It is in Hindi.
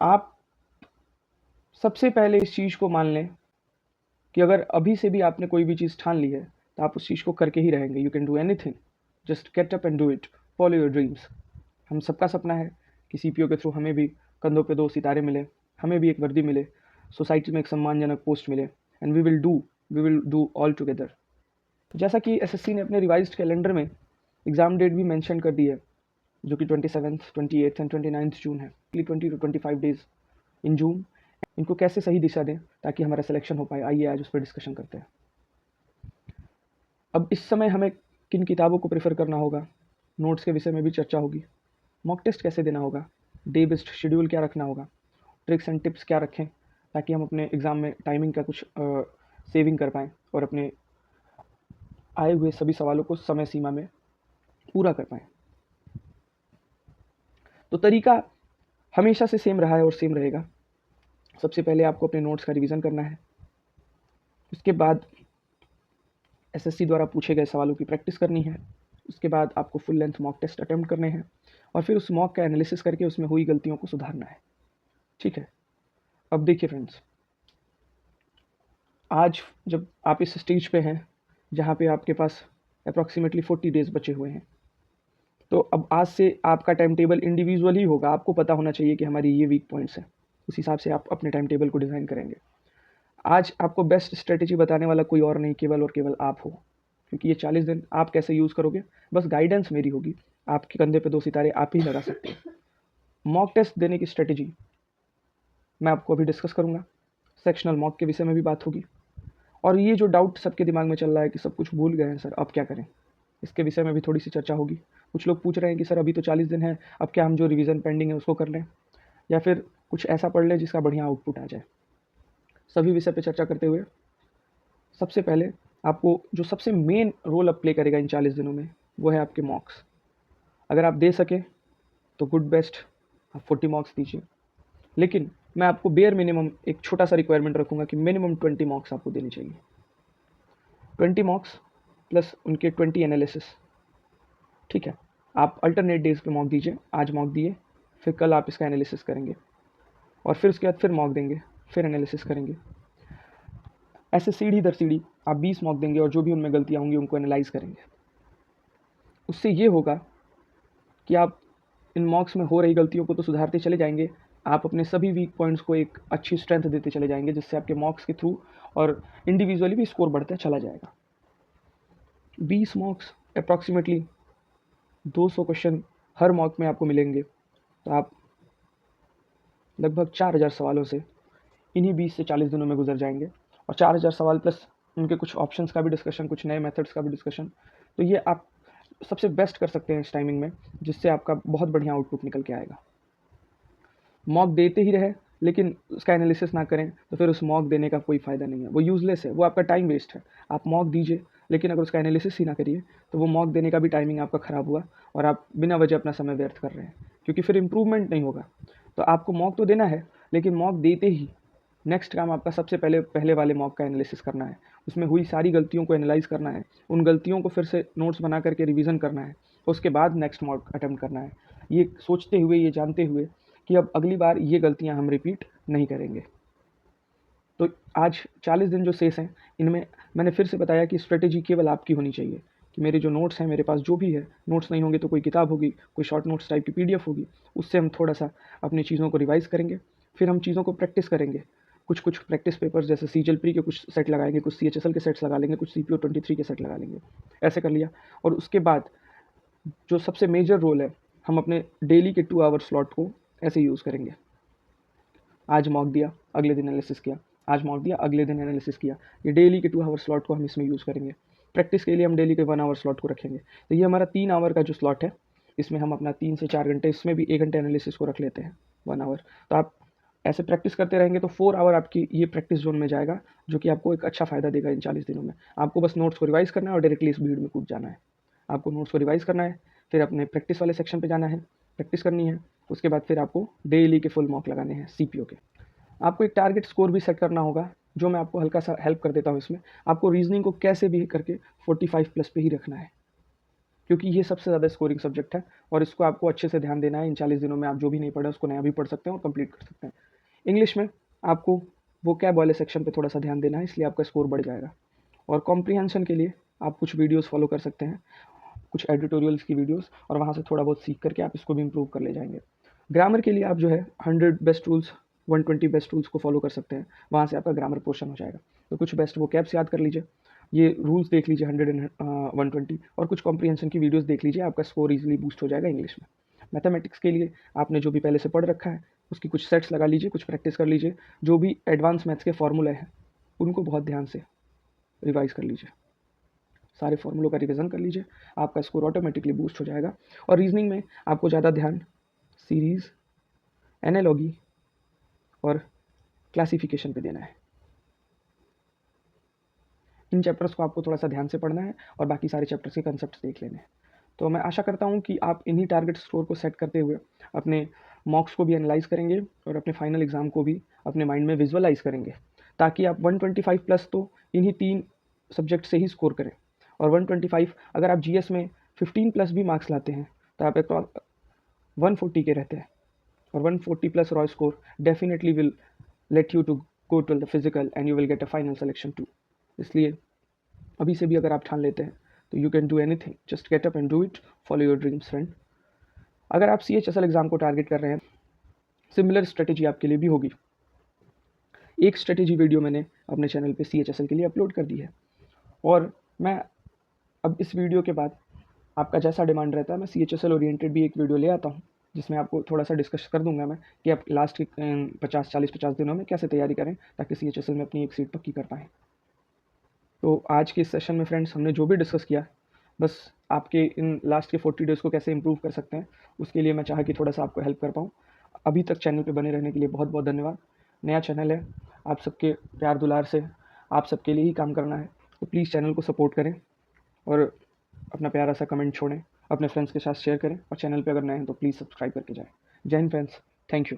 आप सबसे पहले इस चीज़ को मान लें कि अगर अभी से भी आपने कोई भी चीज़ ठान ली है तो आप उस चीज़ को करके ही रहेंगे। You can do anything, just get up and do it, follow your dreams. हम सबका सपना है कि सीपीओ के थ्रू हमें भी कंधों पे 2 सितारे मिले, हमें भी एक वर्दी मिले, सोसाइटी में एक सम्मानजनक पोस्ट मिले, and we will do all together. जैसा कि एसएससी ने अपने रिवाइज्ड कैलेंडर में एग्ज़ाम डेट भी मेंशन कर दी है, जो कि 27th, 28th एंड 29th जून है। 20 to 25 डेज इन जून। इनको कैसे सही दिशा दें ताकि हमारा सिलेक्शन हो पाए, आइए आज उस पर डिस्कशन करते हैं। अब इस समय हमें किन किताबों को प्रेफर करना होगा, नोट्स के विषय में भी चर्चा होगी, मॉक टेस्ट कैसे देना होगा, डे बेस्ड शेड्यूल क्या रखना होगा, ट्रिक्स एंड टिप्स क्या रखें ताकि हम अपने एग्ज़ाम में टाइमिंग का कुछ सेविंग कर पाएँ और अपने आए हुए सभी सवालों को समय सीमा में पूरा कर पाएँ। तो तरीका हमेशा से सेम रहा है और सेम रहेगा। सबसे पहले आपको अपने नोट्स का रिवीजन करना है, उसके बाद एसएससी द्वारा पूछे गए सवालों की प्रैक्टिस करनी है, उसके बाद आपको full length mock test attempt करने हैं और फिर उस मॉक का एनालिसिस करके उसमें हुई गलतियों को सुधारना है। ठीक है। अब देखिए फ्रेंड्स, आज जब आप इस स्टेज पे हैं जहाँ पे आपके पास अप्रॉक्सीमेटली 40 डेज़ बचे हुए हैं, तो अब आज से आपका टाइम टेबल इंडिविजुअल ही होगा। आपको पता होना चाहिए कि हमारी ये वीक पॉइंट्स हैं, उस हिसाब से आप अपने टाइम टेबल को डिज़ाइन करेंगे। आज आपको बेस्ट स्ट्रेटेजी बताने वाला कोई और नहीं, केवल और केवल आप हो, क्योंकि ये 40 दिन आप कैसे यूज़ करोगे बस गाइडेंस मेरी होगी। आपके कंधे पे 2 सितारे आप ही लगा सकते हैं। मॉक टेस्ट देने की स्ट्रेटेजी मैं आपको अभी डिस्कस करूँगा, सेक्शनल मॉक के विषय में भी बात होगी, और ये जो डाउट सबके दिमाग में चल रहा है कि सब कुछ भूल गए हैं सर, अब क्या करें, इसके विषय में भी थोड़ी सी चर्चा होगी। कुछ लोग पूछ रहे हैं कि सर अभी तो 40 दिन है, अब क्या हम जो रिवीजन पेंडिंग है उसको कर लें या फिर कुछ ऐसा पढ़ लें जिसका बढ़िया आउटपुट आ जाए। सभी विषय पे चर्चा करते हुए सबसे पहले आपको जो सबसे मेन रोल अब प्ले करेगा इन 40 दिनों में वो है आपके मॉक्स। अगर आप दे सके तो गुड बेस्ट आप 40 मॉक्स दीजिए, लेकिन मैं आपको बेयर मिनिमम एक छोटा सा रिक्वायरमेंट रखूँगा कि मिनिमम 20 मॉक्स आपको देनी चाहिए। 20 मॉक्स प्लस उनके 20 एनालिसिस। ठीक है, आप अल्टरनेट डेज पे मॉक दीजिए, आज मॉक दिए, फिर कल आप इसका एनालिसिस करेंगे और फिर उसके बाद फिर मॉक देंगे, फिर एनालिसिस करेंगे। ऐसे सीढ़ी दर सीढ़ी आप 20 मॉक देंगे और जो भी उनमें गलतियाँ होंगी उनको एनालाइज करेंगे। उससे ये होगा कि आप इन मॉक्स में हो रही गलतियों को तो सुधारते चले जाएंगे, आप अपने सभी वीक पॉइंट्स को एक अच्छी स्ट्रेंथ देते चले जाएंगे, जिससे आपके मॉक्स के थ्रू और इंडिविजुअली भी स्कोर बढ़ता चला जाएगा। 20 मॉक्स अप्रॉक्सीमेटली 200 क्वेश्चन हर मॉक में आपको मिलेंगे, तो आप लगभग 4000 सवालों से इन्हीं 20 से 40 दिनों में गुजर जाएंगे, और 4000 सवाल प्लस उनके कुछ ऑप्शंस का भी डिस्कशन, कुछ नए मेथड्स का भी डिस्कशन। तो ये आप सबसे बेस्ट कर सकते हैं इस टाइमिंग में, जिससे आपका बहुत बढ़िया आउटपुट निकल के आएगा। मॉक देते ही रहे लेकिन उसका एनालिसिस ना करें तो फिर उस मॉक देने का कोई फ़ायदा नहीं है, वो यूज़लेस है, वो आपका टाइम वेस्ट है। आप मॉक दीजिए लेकिन अगर उसका एनालिसिस ही ना करिए तो वो मॉक देने का भी टाइमिंग आपका ख़राब हुआ और आप बिना वजह अपना समय व्यर्थ कर रहे हैं, क्योंकि फिर इम्प्रूवमेंट नहीं होगा। तो आपको मॉक तो देना है, लेकिन मॉक देते ही नेक्स्ट काम आपका सबसे पहले पहले वाले मॉक का एनालिसिस करना है, उसमें हुई सारी गलतियों को एनालाइज करना है, उन गलतियों को फिर से नोट्स बना करके रिवीजन करना है, उसके बाद नेक्स्ट मॉक अटेम्प्ट करना है, ये सोचते हुए, ये जानते हुए कि अब अगली बार ये गलतियां हम रिपीट नहीं करेंगे। तो आज 40 दिन जो शेष हैं, इनमें मैंने फिर से बताया कि स्ट्रेटेजी केवल आपकी होनी चाहिए कि मेरे जो नोट्स हैं, मेरे पास जो भी है, नोट्स नहीं होंगे तो कोई किताब होगी, कोई शॉर्ट नोट्स टाइप की पीडीएफ होगी, उससे हम थोड़ा सा अपनी चीज़ों को रिवाइज करेंगे, फिर हम चीज़ों को प्रैक्टिस करेंगे। कुछ कुछ प्रैक्टिस पेपर्स जैसे सीजीएल प्री के कुछ सेट लगाएंगे, कुछ सीएचएसएल के सेट्स लगा लेंगे, कुछ सीपीओ 23 के सेट लगा लेंगे, ऐसे कर लिया। और उसके बाद जो सबसे मेजर रोल है, हम अपने डेली के 2 आवर स्लॉट को ऐसे यूज़ करेंगे। आज मॉक दिया, अगले दिन एनालिसिस किया, आज मॉक दिया, अगले दिन एनालिसिस किया। ये डेली के 2 आवर स्लॉट को हम इसमें यूज़ करेंगे। प्रैक्टिस के लिए हम डेली के 1 आवर स्लॉट को रखेंगे। तो ये हमारा 3 आवर का जो स्लॉट है, इसमें हम अपना 3 से 4 घंटे, इसमें भी 1 घंटे एनालिसिस को रख लेते हैं, 1 आवर। तो आप ऐसे प्रैक्टिस करते रहेंगे तो 4 आवर आपकी ये प्रैक्टिस जोन में जाएगा, जो कि आपको एक अच्छा फ़ायदा देगा इन 40 दिनों में। आपको बस नोट्स को रिवाइज़ करना है और डायरेक्टली इस भीड़ में कूद जाना है। आपको नोट्स को रिवाइज़ करना है, फिर अपने प्रैक्टिस वाले सेक्शन पे जाना है, प्रैक्टिस करनी है, उसके बाद फिर आपको डेली के फुल मॉक लगाने हैं सीपीओ के। आपको एक टारगेट स्कोर भी सेट करना होगा, जो मैं आपको हल्का सा हेल्प कर देता हूँ इसमें। आपको रीजनिंग को कैसे भी करके 45 प्लस पे ही रखना है। क्योंकि ये सबसे ज़्यादा स्कोरिंग सब्जेक्ट है और इसको आपको अच्छे से ध्यान देना है। इन 40 दिनों में आप जो भी नहीं पढ़ा उसको नया भी पढ़ सकते हैं और कंप्लीट कर सकते हैं। इंग्लिश में आपको वोकैब वाले सेक्शन पे थोड़ा सा ध्यान देना है, इसलिए आपका स्कोर बढ़ जाएगा। और कॉम्प्रिहेंशन के लिए आप कुछ वीडियोस फॉलो कर सकते हैं, कुछ एडिटोरियल्स की वीडियोस, और वहाँ से थोड़ा बहुत सीख करके आप इसको भी इम्प्रूव कर ले जाएंगे। ग्रामर के लिए आप जो है 100 बेस्ट रूल्स 120 बेस्ट रूल्स को फॉलो कर सकते हैं, वहाँ से आपका ग्रामर पोर्शन हो जाएगा। तो कुछ बेस्ट वोकैब्स याद कर लीजिए, ये रूल्स देख लीजिए 100 एंड 120, और कुछ कॉम्प्रिहेंशन की वीडियोस देख लीजिए, आपका स्कोर इजीली बूस्ट हो जाएगा इंग्लिश में। मैथमेटिक्स के लिए आपने जो भी पहले से पढ़ रखा है उसकी कुछ सेट्स लगा लीजिए, कुछ प्रैक्टिस कर लीजिए, जो भी एडवांस मैथ्स के फॉर्मूले हैं उनको बहुत ध्यान से रिवाइज कर लीजिए, सारे फॉर्मूलों का रिवीजन कर लीजिए, आपका स्कोर ऑटोमेटिकली बूस्ट हो जाएगा। और रीजनिंग में आपको ज़्यादा ध्यान सीरीज़, एनालॉगी और क्लासिफिकेशन पे देना है। इन चैप्टर्स को आपको थोड़ा सा ध्यान से पढ़ना है और बाकी सारे चैप्टर्स के कंसेप्ट्स देख लेने हैं। तो मैं आशा करता हूँ कि आप इन्हीं टारगेट स्कोर को सेट करते हुए अपने मॉक्स को भी एनालाइज करेंगे और अपने फाइनल एग्ज़ाम को भी अपने माइंड में विजुअलाइज करेंगे, ताकि आप 125 प्लस तो इन्हीं 3 सब्जेक्ट से ही स्कोर करें। और 125 अगर आप जीएस में 15 प्लस भी मार्क्स लाते हैं तो आप एक 140 के रहते हैं, और 140 plus raw score definitely will let you to go to the physical and you will get a final selection too. इसलिए अभी से भी अगर आप ठान लेते हैं तो you can do anything, just get up and do it, follow your dreams friend. अगर आप CHSL एग्ज़ाम को टारगेट कर रहे हैं, सिमिलर स्ट्रेटेजी आपके लिए भी होगी। एक स्ट्रेटेजी वीडियो मैंने अपने चैनल पे CHSL के लिए अपलोड कर दी है, और मैं अब इस वीडियो के बाद आपका जैसा डिमांड रहता है मैं CHSL ओरिएंटेड भी एक वीडियो ले आता हूँ, जिसमें आपको थोड़ा सा डिस्कस कर दूंगा मैं कि आप लास्ट के 50 दिनों में कैसे तैयारी करें ताकि CHSL में अपनी एक सीट पक्की कर पाएँ। तो आज के इस सेशन में फ्रेंड्स हमने जो भी डिस्कस किया, बस आपके इन लास्ट के 40 डेज़ को कैसे इंप्रूव कर सकते हैं उसके लिए मैं चाहा कि थोड़ा सा आपको हेल्प कर पाऊँ। अभी तक चैनल पे बने रहने के लिए बहुत बहुत धन्यवाद। नया चैनल है, आप सबके प्यार दुलार से आप सबके लिए ही काम करना है, तो प्लीज़ चैनल को सपोर्ट करें और अपना प्यारा सा कमेंट छोड़ें, अपने फ्रेंड्स के साथ शेयर करें, और चैनल पे अगर नए हैं तो प्लीज़ सब्सक्राइब करके जाएँ। जय हिंद फ्रेंड्स, थैंक यू।